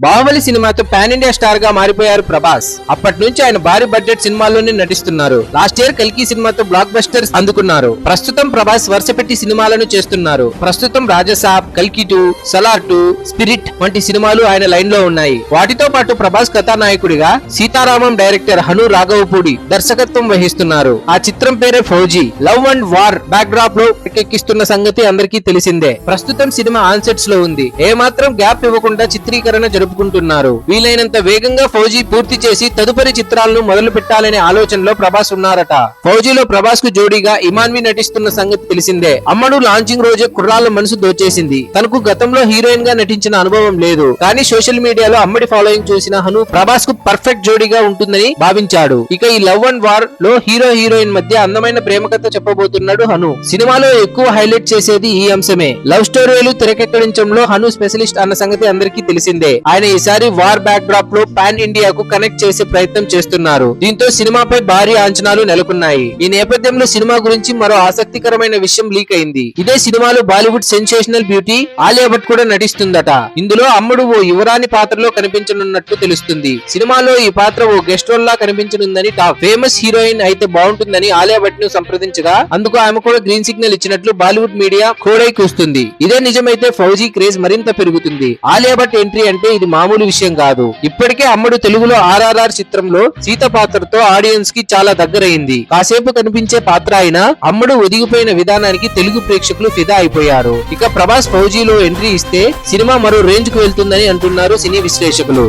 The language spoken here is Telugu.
బాహుబలి సినిమాతో పాన్ ఇండియా స్టార్ గా మారిపోయారు ప్రభాస్. అప్పటి నుంచి ఆయన భారీ బడ్జెట్ సినిమాల్లోనే నటిస్తున్నారు. లాస్ట్ ఇయర్ కల్కి సినిమాతో బ్లాక్ బస్టర్స్ అందుకున్నారు. ప్రస్తుతం ప్రభాస్ వరుసపెట్టి సినిమాలను చేస్తున్నారు. ప్రస్తుతం రాజసాబ్, కల్కి 2, సలార్ 2, స్పిరిట్ వంటి సినిమాలు ఆయన లైన్ లో ఉన్నాయి. వాటితో పాటు ప్రభాస్ కథానాయకుడిగా సీతారామం డైరెక్టర్ హను రాఘవపూడి దర్శకత్వం వహిస్తున్నారు. ఆ చిత్రం పేరే fauji. Love and war back drop లో ఎక్కిస్తున్న సంగతి అందరికీ తెలిసిందే. ప్రస్తుతం సినిమా ఆన్ సెట్స్ లో ఉంది. ఏమాత్రం గ్యాప్ ఇవ్వకుండా చిత్రీకరణ జరుపుకుంటున్నారు. వీలైనంత వేగంగా ఫౌజీ పూర్తి చేసి తదుపరి చిత్రాలను మొదలు పెట్టాలనే ఆలోచనలో ప్రభాస్ ఉన్నారట. ఫౌజీలో ప్రభాస్ కు జోడీగా ఇమాన్వి నటిస్తున్న సంగతి తెలిసిందే. అమ్మడు లాంచింగ్ రోజే కుర్రాళ్ళ మనసు దోచేసింది. తనకు గతంలో హీరోయిన్ గా నటించిన అనుభవం లేదు. కానీ సోషల్ మీడియాలో అమ్మడి ఫాలోయింగ్ చూసిన హను ప్రభాస్ కు పర్ఫెక్ట్ జోడీగా ఉంటుందని భావించాడు. ఇక ఈ లవ్ అండ్ వార్ లో హీరో హీరోయిన్ మధ్య అందమైన ప్రేమ కథ చెప్పబోతున్నాడు హను. సినిమాలో ఎక్కువ హైలైట్ చేసేది ఈ అంశమే. లవ్ స్టోరీలు తెరకెక్కించడంలో హను స్పెషలిస్ట్ అన్న సంగతి అందరికీ తెలిసిందే. ఆయన ఈసారి వార్ బ్యాక్ డ్రాప్ లో పాన్ ఇండియాకు కనెక్ట్ చేసే ప్రయత్నం చేస్తున్నారు. దీంతో సినిమాపై భారీ అంచనాలు నెలకొన్నాయి. ఈ నేపథ్యంలో సినిమా గురించి మరో ఆసక్తికరమైన విషయం లీక్ అయింది. ఇదే సినిమాలో బాలీవుడ్ సెన్సేషనల్ బ్యూటీ ఆలియా భట్ కూడా నటిస్తుందట. ఇందులో అమ్ముడు ఓ యువరాణి పాత్రలో కనిపించనున్నట్లు తెలుస్తుంది. సినిమాలో ఈ పాత్ర ఓ గెస్ట్ రోల్ లా కనిపించనుందని టాక్. ఫేమస్ హీరోయిన్ అయితే బాగుంటుందని ఆలియా భట్ ను సంప్రదించగా అందుకు ఆమె కూడా గ్రీన్ సిగ్నల్ ఇచ్చినట్లు బాలీవుడ్ మీడియా కోడై కూస్తుంది. ఇదే నిజమైతే ఫౌజీ క్రేజ్ మరింత పెరుగుతుంది. ఆలియా భట్ ఎంట్రీ అంటే ఇది మామూలు విషయం కాదు. ఇప్పటికే అమ్మడు తెలుగులో RRR చిత్రంలో సీత పాత్రతో ఆడియన్స్ కి చాలా దగ్గరైంది. కాసేపు కనిపించే పాత్ర అయినా అమ్మడు ఒదిగిపోయిన విధానానికి తెలుగు ప్రేక్షకులు ఫిదా అయిపోయారు. ఇక ప్రభాస్ ఫౌజీలో ఎంట్రీ ఇస్తే సినిమా మరో రేంజ్ కు వెళ్తుందని అంటున్నారు సినీ విశ్లేషకులు.